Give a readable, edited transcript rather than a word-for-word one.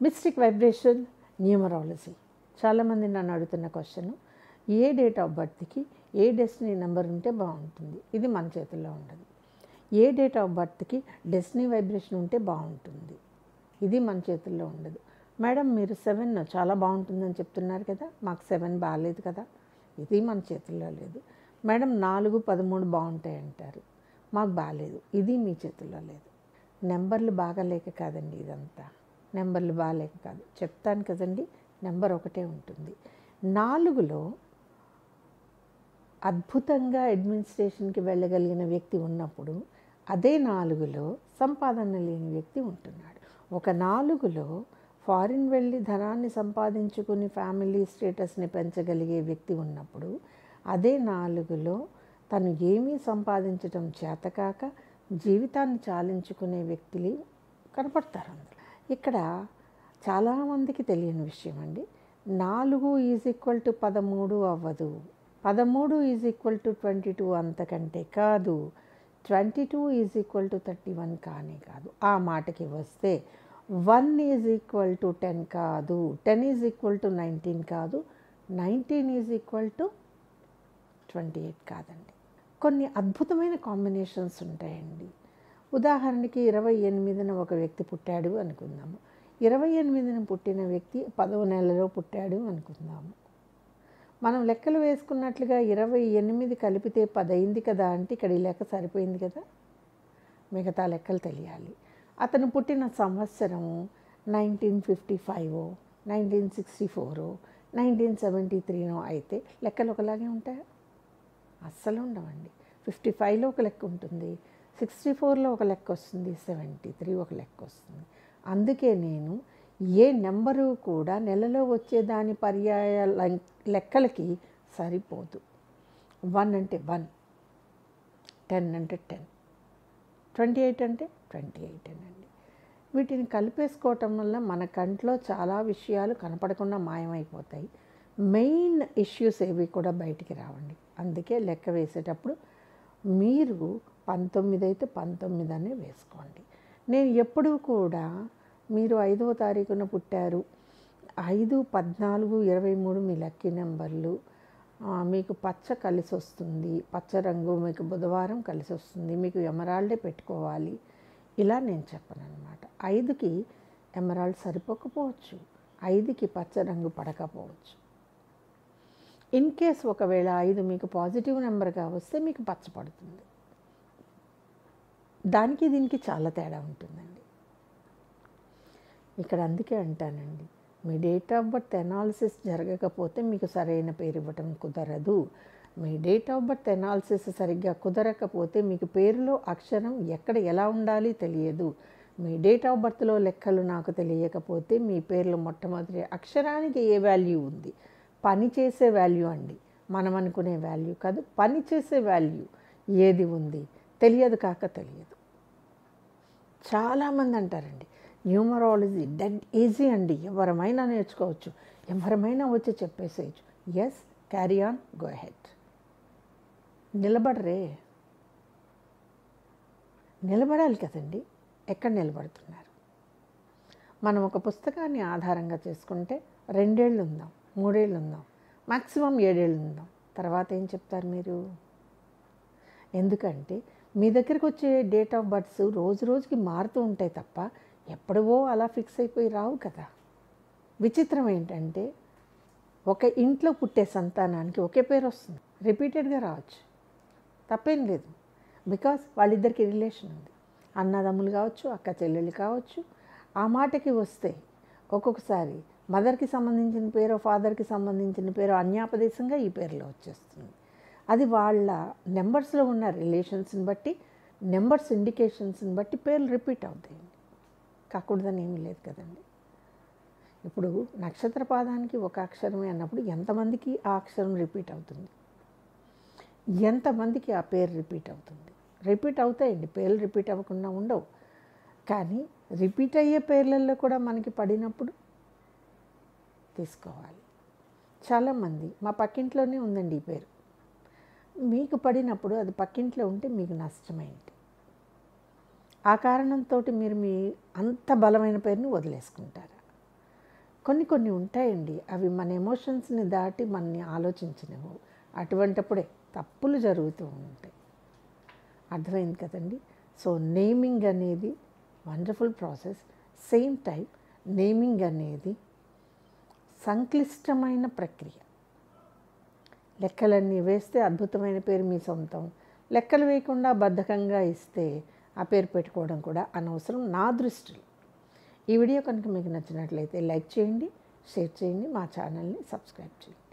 Mystic vibration numerology. చాలామంది నన్ను అడుగుతున్న క్వశ్చన్, ఏ డేట్ ఆఫ్ బర్త్కి ఏ డెస్టినీ నెంబర్ ఉంటే బాగుంటుంది? ఇది మన చేతుల్లో ఉండదు. ఏ డేట్ ఆఫ్ బర్త్కి డెస్టినీ వైబ్రేషన్ ఉంటే బాగుంటుంది? ఇది మన చేతుల్లో ఉండదు. మేడం మీరు 7 చాలా బాగుంటుందని చెప్తున్నారు కదా, మాకు 7 బాగాలేదు కదా, ఇది మన చేతుల్లో లేదు. మేడం 4, 13 బాగుంటాయి అంటారు, మాకు బాగాలేదు, ఇది మీ చేతుల్లో లేదు. నెంబర్లు బాగాలేక కాదండి, ఇదంతా నెంబర్లు బాగాలేక కాదు. చెప్తాను కదండి, నెంబర్ ఒకటే ఉంటుంది. 4లో అద్భుతంగా అడ్మినిస్ట్రేషన్కి వెళ్ళగలిగిన వ్యక్తి ఉన్నప్పుడు, అదే 4లో సంపాదన లేని వ్యక్తి ఉంటున్నాడు. ఒక 4లో ఫారిన్ వెళ్ళి ధనాన్ని సంపాదించుకుని ఫ్యామిలీ స్టేటస్ని పెంచగలిగే వ్యక్తి ఉన్నప్పుడు, అదే 4లో తను ఏమీ సంపాదించడం చేతకాక జీవితాన్ని చాలించుకునే వ్యక్తులు కనపడతారు అందులో. ఇక్కడ చాలామందికి తెలియని విషయం అండి, 4 = 13 అవ్వదు, 13 = 22 అంతకంటే కాదు, 22 = 31 కానే కాదు. ఆ మాటకి వస్తే 1 = 10 కాదు, 10 = 19 కాదు, 19 = 28 కాదండి. కొన్ని అద్భుతమైన కాంబినేషన్స్ ఉంటాయండి. ఉదాహరణకి 28న ఒక వ్యక్తి పుట్టాడు అనుకుందాము. 28న పుట్టిన వ్యక్తి 10వ నెలలో పుట్టాడు అనుకుందాము. మనం లెక్కలు వేసుకున్నట్లుగా 28 కలిపితే 10 అయింది కదా అంటే ఇక్కడ ఈ లెక్క సరిపోయింది కదా, మిగతా లెక్కలు తెలియాలి. అతను పుట్టిన సంవత్సరము 1955, 1964, 1973 అయితే లెక్కలు ఒకలాగే ఉంటాయా? అస్సలు ఉండవండి. 55లో ఒక లెక్క ఉంటుంది, 64లో ఒక లెక్క వస్తుంది, 73 ఒక లెక్క వస్తుంది. అందుకే నేను ఏ నెంబరు కూడా నెలలో వచ్చే దాని పర్యాయ లెక్కలకి సరిపోదు. 1 అంటే 1, 10 అంటే 10, 28 అంటే 28 అనండి. వీటిని కలిపేసుకోవటం వల్ల మన కంట్లో చాలా విషయాలు కనపడకుండా మాయమైపోతాయి. మెయిన్ ఇష్యూస్ ఏవి కూడా బయటికి రావండి. అందుకే లెక్క వేసేటప్పుడు మీరు 19 అయితే 19 అనే వేసుకోండి. నేను ఎప్పుడూ కూడా మీరు 5వ తారీఖున పుట్టారు, 5, 14, 23 మీ లక్కీ నెంబర్లు, మీకు పచ్చ కలిసి వస్తుంది, పచ్చ రంగు మీకు బుధవారం కలిసి వస్తుంది, మీకు ఎమరాల్డే పెట్టుకోవాలి, ఇలా నేను చెప్పను అనమాట. 5కి ఎమరాల్డ్ సరిపోకపోవచ్చు, 5కి పచ్చ రంగు పడకపోవచ్చు. ఇన్ కేస్ ఒకవేళ 5 మీకు పాజిటివ్ నెంబర్గా వస్తే మీకు పచ్చ పడుతుంది. దానికి దీనికి చాలా తేడా ఉంటుందండి. ఇక్కడ అందుకే అంటానండి, మీ డేట్ ఆఫ్ బర్త్ ఎనాలిసిస్ జరగకపోతే మీకు సరైన పేరు ఇవ్వటం కుదరదు. మీ డేట్ ఆఫ్ బర్త్ ఎనాలిసిస్ సరిగ్గా కుదరకపోతే మీకు పేరులో అక్షరం ఎక్కడ ఎలా ఉండాలి తెలియదు. మీ డేట్ ఆఫ్ బర్త్లో లెక్కలు నాకు తెలియకపోతే మీ పేర్లో మొట్టమొదటి అక్షరానికి ఏ వాల్యూ ఉంది, పని చేసే వాల్యూ అండి, మనం అనుకునే వాల్యూ కాదు, పని చేసే వాల్యూ ఏది ఉంది తెలియదు కాక తెలియదు. చాలామంది అంటారండి న్యూమరాలజీ డెడ్ ఈజీ అండి, ఎవరమైనా నేర్చుకోవచ్చు, ఎవరమైనా వచ్చి చెప్పేసేయచ్చు. Yes, carry on, go head. నిలబడరే, నిలబడాలి కదండి. ఎక్కడ నిలబడుతున్నారు? మనం ఒక పుస్తకాన్ని ఆధారంగా చేసుకుంటే 2 ఏళ్ళు ఉందాం, 3 ఏళ్ళు ఉందాం, మ్యాక్సిమం 7 ఏళ్ళు ఉందాం, తర్వాత ఏం చెప్తారు మీరు? ఎందుకంటే మీ దగ్గరికి వచ్చే డేట్ ఆఫ్ బర్త్స్ రోజు రోజుకి మారుతూ ఉంటాయి తప్ప ఎప్పుడవో అలా ఫిక్స్ అయిపోయి రావు కదా. విచిత్రం ఏంటంటే ఒక ఇంట్లో పుట్టే సంతానానికి ఒకే పేరు వస్తుంది, రిపీటెడ్గా రావచ్చు, తప్పేం లేదు. బికాస్ వాళ్ళిద్దరికి రిలేషన్ ఉంది, అన్నదమ్ములు కావచ్చు, అక్క చెల్లెళ్ళు కావచ్చు. ఆ మాటకి వస్తే ఒక్కొక్కసారి మదర్కి సంబంధించిన పేరు, ఫాదర్కి సంబంధించిన పేరు అన్యాపదేశంగా ఈ పేరులో వచ్చేస్తుంది. అది వాళ్ళ నెంబర్స్లో ఉన్న రిలేషన్స్ని బట్టి, నెంబర్స్ ఇండికేషన్స్ని బట్టి పేర్లు రిపీట్ అవుతాయండి. కాకూడదని ఏమీ లేదు కదండి. ఇప్పుడు నక్షత్ర పాదానికి ఒక అక్షరమే అన్నప్పుడు ఎంతమందికి ఆ అక్షరం రిపీట్ అవుతుంది, ఎంతమందికి ఆ పేరు రిపీట్ అవుతుంది? రిపీట్ అవుతాయండి, పేర్లు రిపీట్ అవ్వకుండా ఉండవు. కానీ రిపీట్ అయ్యే పేర్లలో కూడా మనకి పడినప్పుడు తీసుకోవాలి. చాలామంది మా పక్కింట్లోనే ఉందండి ఈ పేరు, మీకు పడినప్పుడు అది పక్కింట్లో ఉంటే మీకు నష్టమైంది. ఆ కారణంతో మీరు మీ అంత బలమైన పేరుని వదిలేసుకుంటారు. కొన్ని కొన్ని ఉంటాయండి, అవి మన ఎమోషన్స్ని దాటి మనని ఆలోచించనివ్వు. అటువంటప్పుడే తప్పులు జరుగుతూ ఉంటాయి. అర్థమైంది కదండి. సో నేమింగ్ అనేది wonderful process. Same time naming అనేది సంక్లిష్టమైన ప్రక్రియ. లెక్కలన్నీ వేస్తే అద్భుతమైన పేరు మీ సొంతం. లెక్కలు వేయకుండా బద్ధకంగా ఇస్తే ఆ పేరు పెట్టుకోవడం కూడా అనవసరం నా దృష్టిలో. ఈ వీడియో కనుక మీకు నచ్చినట్లయితే లైక్ చేయండి, షేర్ చేయండి, మా ఛానల్ని సబ్స్క్రైబ్ చేయండి.